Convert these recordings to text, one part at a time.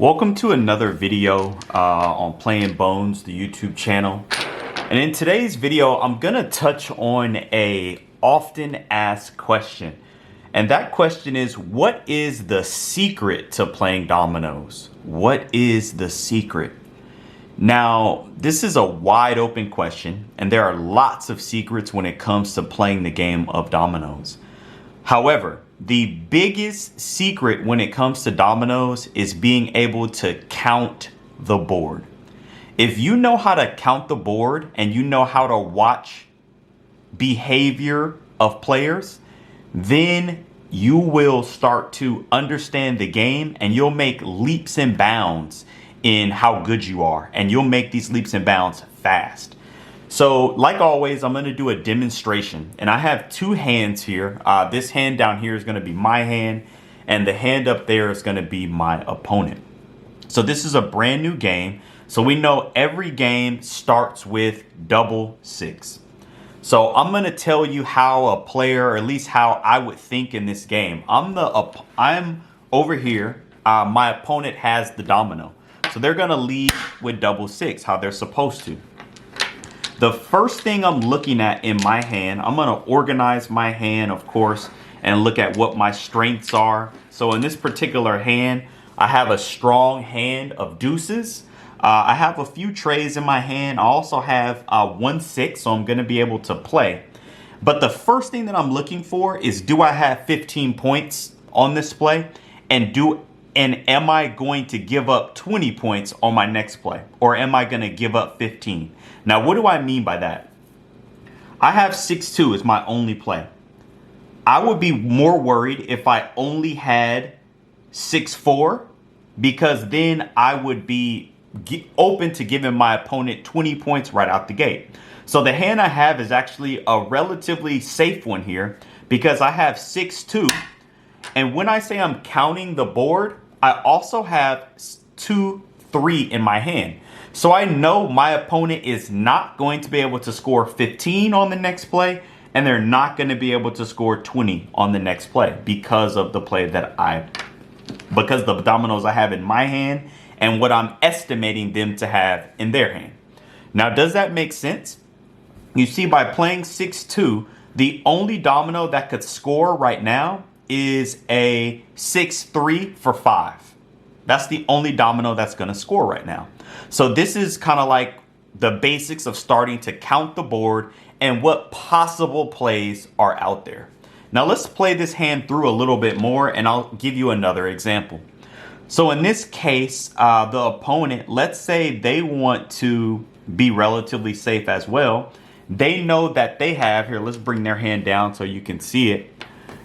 Welcome to another video on Playing Bones, the YouTube channel. And in today's video, I'm gonna touch on a often asked question. And that question is, what is the secret to playing dominoes? What is the secret? Now, this is a wide open question, and there are lots of secrets when it comes to playing the game of dominoes. However, the biggest secret when it comes to dominoes is being able to count the board. If you know how to count the board and you know how to watch behavior of players, then you will start to understand the game and you'll make leaps and bounds in how good you are. And you'll make these leaps and bounds fast. So like always, I'm going to do a demonstration, and I have two hands here. This hand down here is going to be my hand, and the hand up there is going to be my opponent. So this is a brand new game. So we know every game starts with double six. So I'm going to tell you how a player, or at least how I would think in this game. I'm over here. My opponent has the domino. So they're going to lead with double six, how they're supposed to. The first thing I'm looking at in my hand, I'm going to organize my hand, of course, and look at what my strengths are. So in this particular hand, I have a strong hand of deuces. I have a few trays in my hand. I also have 1-6, so I'm going to be able to play. But the first thing that I'm looking for is, do I have 15 points on this play? And am I going to give up 20 points on my next play? Or am I going to give up 15? Now, what do I mean by that? I have 6-2 as my only play. I would be more worried if I only had 6-4, because then I would be open to giving my opponent 20 points right out the gate. So the hand I have is actually a relatively safe one here, because I have 6-2. And when I say I'm counting the board, I also have 2-3 in my hand. So I know my opponent is not going to be able to score 15 on the next play, and they're not going to be able to score 20 on the next play because of the because the dominoes I have in my hand and what I'm estimating them to have in their hand. Now, does that make sense? You see, by playing 6-2, the only domino that could score right now is a 6-3 for 5. That's the only domino that's going to score right now. So this is kind of like the basics of starting to count the board and what possible plays are out there. Now let's play this hand through a little bit more, and I'll give you another example. So in this case, the opponent, let's say they want to be relatively safe as well. They know that they have, here, let's bring their hand down so you can see it.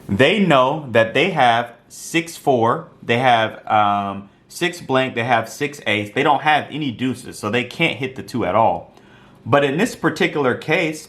They know that they have 6-4, they have 6 blank, they have 6 ace. They don't have any deuces, so they can't hit the 2 at all. But in this particular case,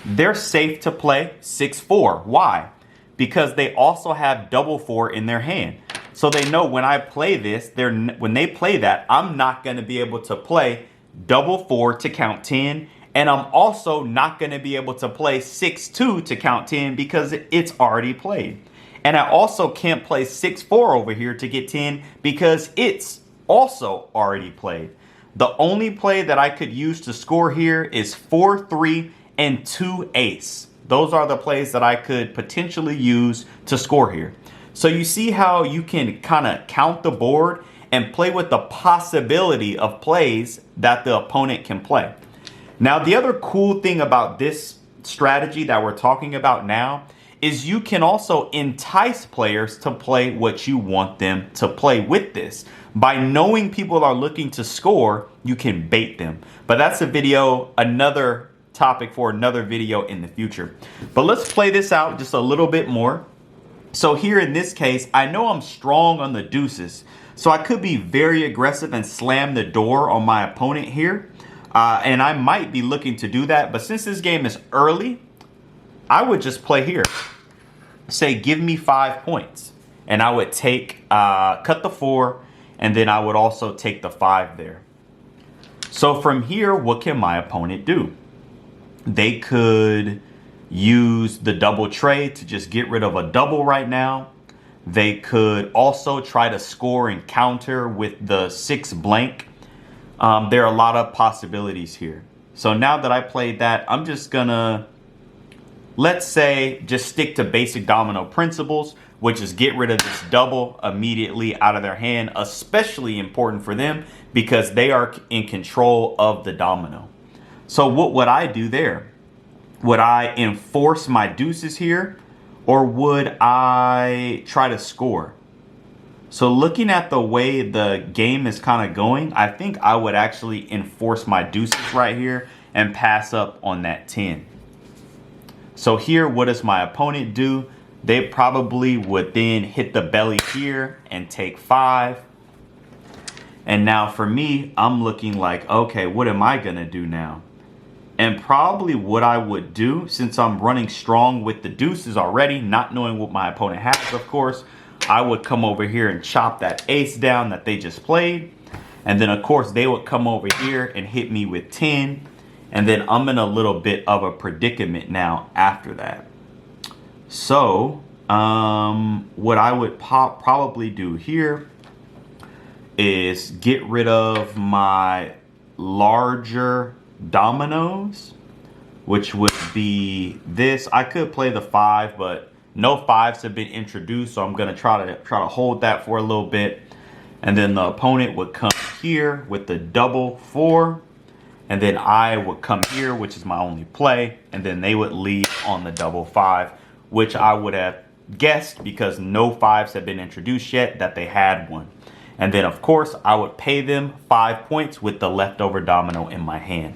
they're safe to play 6-4. Why? Because they also have double 4 in their hand. So they know when I play this, when they play that, I'm not going to be able to play double 4 to count 10. And I'm also not going to be able to play 6-2 to count 10 because it's already played. And I also can't play 6-4 over here to get 10 because it's also already played. The only play that I could use to score here is 4-3 and 2 ace. Those are the plays that I could potentially use to score here. So you see how you can kind of count the board and play with the possibility of plays that the opponent can play. Now, the other cool thing about this strategy that we're talking about now is you can also entice players to play what you want them to play with this. By knowing people are looking to score, you can bait them. But that's a video, another topic for another video in the future. But let's play this out just a little bit more. So here in this case, I know I'm strong on the deuces. So I could be very aggressive and slam the door on my opponent here. And I might be looking to do that. But since this game is early, I would just play here. Say, give me 5 points. And I would take, cut the 4. And then I would also take the 5 there. So from here, what can my opponent do? They could use the double tray to just get rid of a double right now. They could also try to score and counter with the 6 blank. There are a lot of possibilities here. So now that I played that, I'm just gonna, let's say, just stick to basic domino principles, which is get rid of this double immediately out of their hand, especially important for them because they are in control of the domino. So what would I do there? Would I enforce my deuces here, or would I try to score? So looking at the way the game is kind of going, I think I would actually enforce my deuces right here and pass up on that 10. So here, what does my opponent do? They probably would then hit the belly here and take 5. And now for me, I'm looking like, okay, what am I gonna do now? And probably what I would do, since I'm running strong with the deuces already, not knowing what my opponent has, of course, I would come over here and chop that ace down that they just played. And then, of course, they would come over here and hit me with 10. And then I'm in a little bit of a predicament now after that. So, what I would probably do here is get rid of my larger dominoes, which would be this. I could play the 5, but no 5s have been introduced, so I'm gonna try to hold that for a little bit. And then the opponent would come here with the double 4, and then I would come here, which is my only play, and then they would lead on the double 5, which I would have guessed because no 5s have been introduced yet that they had one. And then, of course, I would pay them 5 points with the leftover domino in my hand.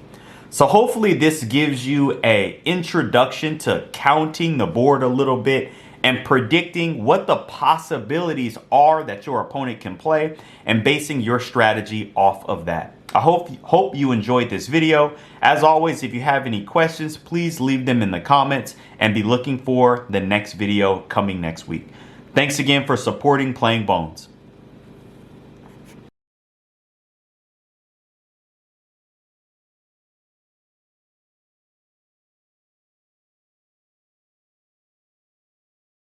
So hopefully this gives you an introduction to counting the board a little bit and predicting what the possibilities are that your opponent can play and basing your strategy off of that. I hope you enjoyed this video. As always, if you have any questions, please leave them in the comments and be looking for the next video coming next week. Thanks again for supporting Playing Bones.